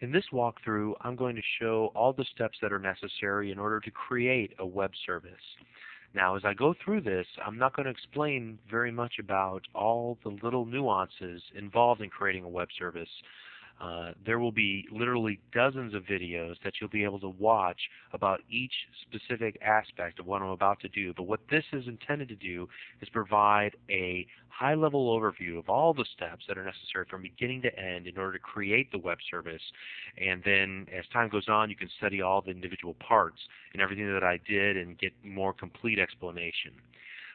In this walkthrough, I'm going to show all the steps that are necessary in order to create a web service. Now, as I go through this, I'm not going to explain very much about all the little nuances involved in creating a web service. There will be literally dozens of videos that you'll be able to watch about each specific aspect of what I'm about to do. But what this is intended to do is provide a high-level overview of all the steps that are necessary from beginning to end in order to create the web service. And then as time goes on, you can study all the individual parts and everything that I did and get more complete explanation.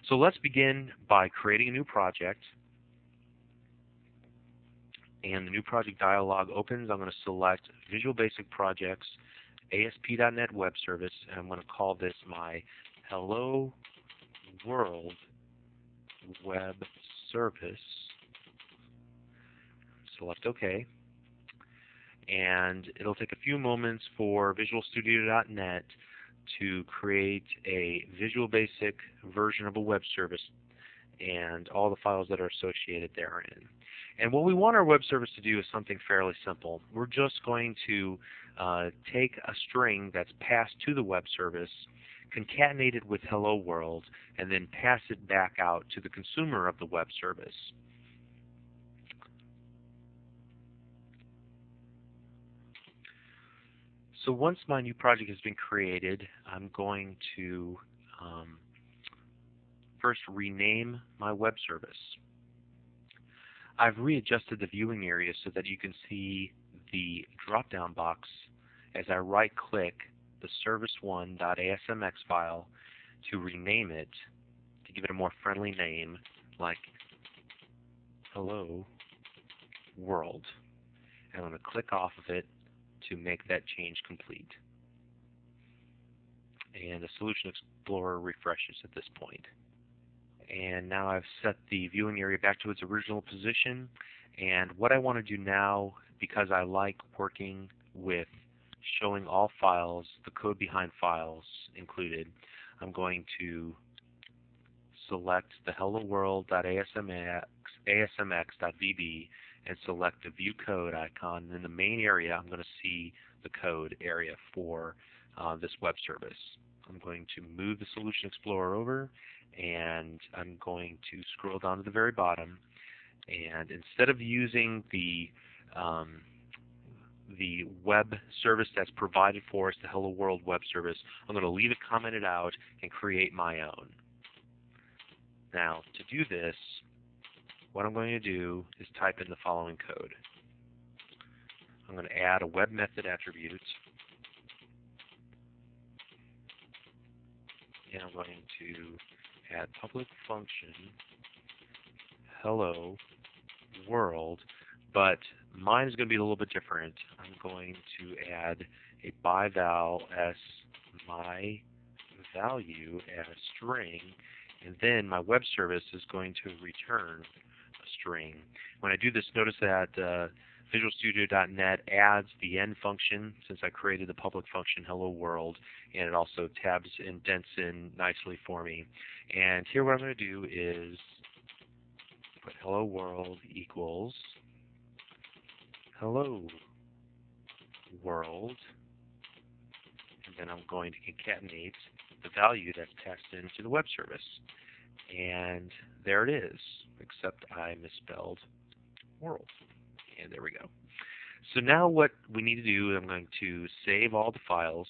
So let's begin by creating a new project. And the new project dialog opens. I'm going to select Visual Basic Projects, ASP .NET Web Service, and I'm going to call this my Hello World Web Service. Select OK. And it'll take a few moments for Visual Studio.NET to create a Visual Basic version of a web service and all the files that are associated therein. And what we want our web service to do is something fairly simple. We're just going to take a string that's passed to the web service, concatenate it with Hello World, and then pass it back out to the consumer of the web service. So once my new project has been created, I'm going to first rename my web service. I've readjusted the viewing area so that you can see the drop-down box as I right-click the service1.asmx file to rename it, to give it a more friendly name like Hello World. And I'm going to click off of it to make that change complete. And the Solution Explorer refreshes at this point. And now I've set the viewing area back to its original position. And what I want to do now, because I like working with showing all files, the code behind files included, I'm going to select the hello world.asmx.vb and select the view code icon. And in the main area, I'm going to see the code area for this web service. I'm going to move the Solution Explorer over, and I'm going to scroll down to the very bottom. And instead of using the web service that's provided for us, the Hello World web service, I'm going to leave it commented out and create my own. Now, to do this, what I'm going to do is type in the following code. I'm going to add a web method attribute, and I'm going to add public function hello world, but mine is going to be a little bit different. I'm going to add a byval as my value as a string, and then my web service is going to return a string. When I do this, notice that Visual Studio.NET adds the end function since I created the public function hello world, and it also tabs and indents in nicely for me. And here what I'm going to do is put hello world equals hello world, and then I'm going to concatenate the value that's passed into the web service. And there it is, except I misspelled world. And there we go. So now what we need to do, I'm going to save all the files.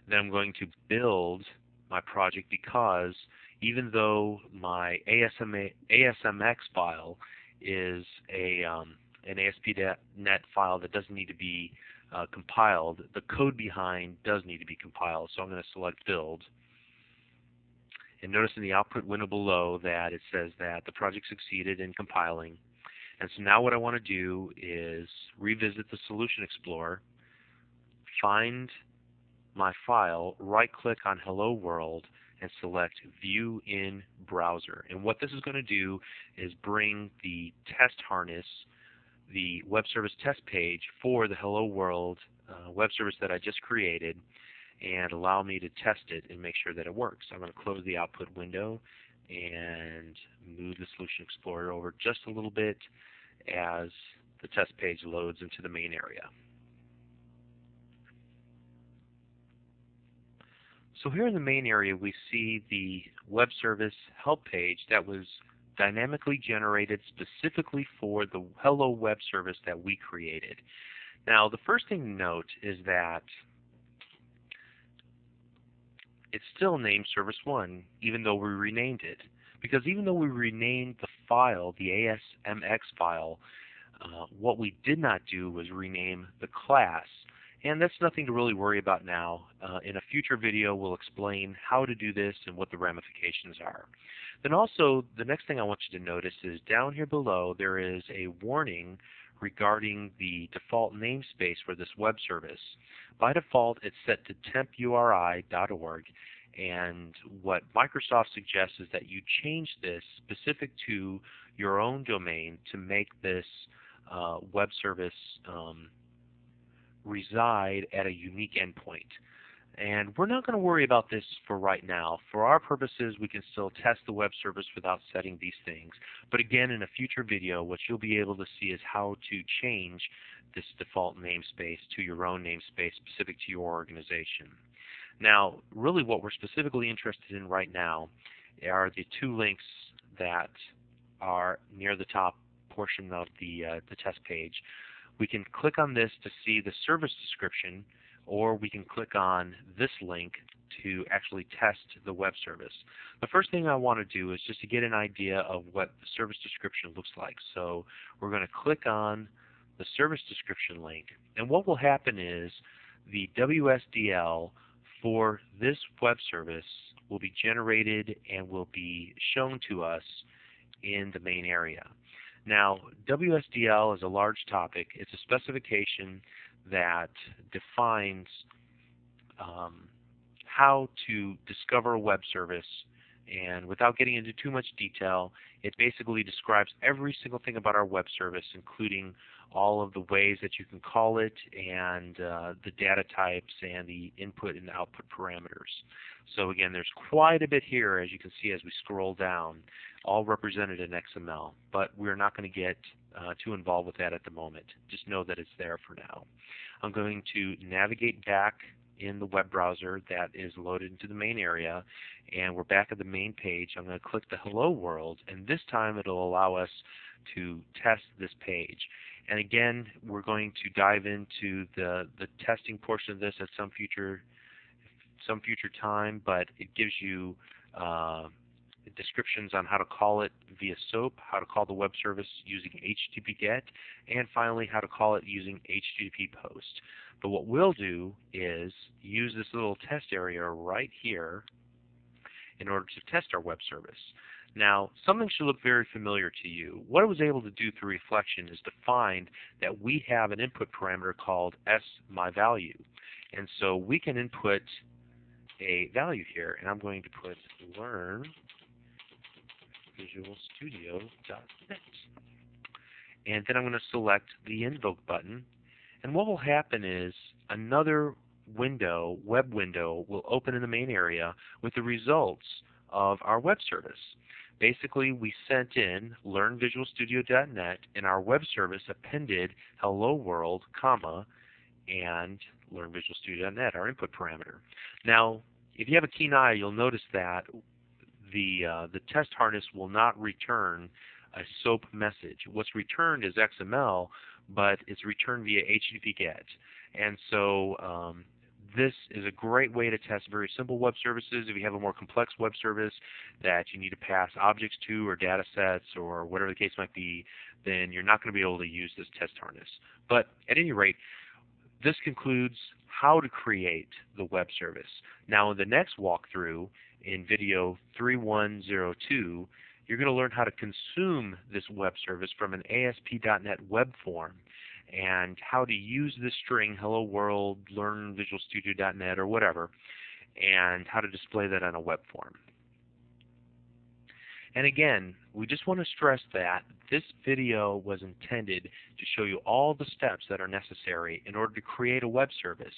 Then I'm going to build my project, because even though my ASMX file is an ASP.NET file that doesn't need to be compiled, the code behind does need to be compiled. So I'm going to select build. And notice in the output window below that it says that the project succeeded in compiling. And so now what I want to do is revisit the Solution Explorer, find my file, right-click on Hello World, and select View in Browser. And what this is going to do is bring the test harness, the web service test page for the Hello World web service that I just created, and allow me to test it and make sure that it works. I'm going to close the output window and move the Solution Explorer over just a little bit as the test page loads into the main area. So here in the main area, we see the web service help page that was dynamically generated specifically for the Hello Web Service that we created. Now, the first thing to note is that it's still named Service 1, even though we renamed it. Because even though we renamed the file, the asmx file, what we did not do was rename the class. And that's nothing to really worry about now. In a future video, we'll explain how to do this and what the ramifications are. Then also, the next thing I want you to notice is down here below, there is a warning regarding the default namespace for this web service. By default, it's set to tempuri.org, and what Microsoft suggests is that you change this specific to your own domain to make this web service reside at a unique endpoint. And we're not going to worry about this for right now. For our purposes, we can still test the web service without setting these things. But again, in a future video, what you'll be able to see is how to change this default namespace to your own namespace specific to your organization. Now, really what we're specifically interested in right now are the two links that are near the top portion of the test page. We can click on this to see the service description, or we can click on this link to actually test the web service. The first thing I want to do is just to get an idea of what the service description looks like. So we're going to click on the service description link, and what will happen is the WSDL for this web service will be generated and will be shown to us in the main area. Now, WSDL is a large topic. It's a specification that defines how to discover a web service, and without getting into too much detail, it basically describes every single thing about our web service, including all of the ways that you can call it and the data types and the input and output parameters. So again, there's quite a bit here, as you can see as we scroll down, all represented in XML, but we're not going to get too involved with that at the moment. Just know that it's there for now. I'm going to navigate back in the web browser that is loaded into the main area, and we're back at the main page. I'm going to click the Hello World, and this time it'll allow us to test this page. And again, we're going to dive into the testing portion of this at some future time, but it gives you descriptions on how to call it via SOAP, how to call the web service using HTTP GET, and finally how to call it using HTTP POST. But what we'll do is use this little test area right here in order to test our web service. Now, something should look very familiar to you. What I was able to do through reflection is to find that we have an input parameter called smyValue. And so we can input a value here, and I'm going to put learn visualstudio.net. And then I'm going to select the invoke button. And what will happen is another window, web window, will open in the main area with the results of our web service. Basically, we sent in learnvisualstudio.net, and our web service appended hello world, comma, and learnvisualstudio.net, our input parameter. Now, if you have a keen eye, you'll notice that the test harness will not return a SOAP message. What's returned is XML, but it's returned via HTTP GET. And so this is a great way to test very simple web services. If you have a more complex web service that you need to pass objects to or data sets or whatever the case might be, then you're not going to be able to use this test harness. But at any rate, this concludes how to create the web service. Now in the next walkthrough, in video 3102, you're going to learn how to consume this web service from an ASP.NET web form and how to use this string, hello world, learnvisualstudio.net, or whatever, and how to display that on a web form. And again, we just want to stress that this video was intended to show you all the steps that are necessary in order to create a web service.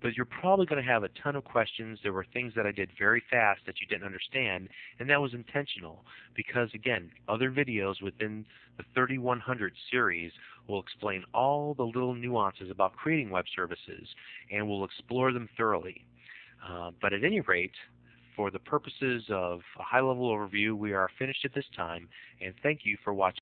But you're probably going to have a ton of questions. There were things that I did very fast that you didn't understand, and that was intentional because, again, other videos within the 3100 series will explain all the little nuances about creating web services, and we'll explore them thoroughly. But at any rate, for the purposes of a high-level overview, we are finished at this time, and thank you for watching.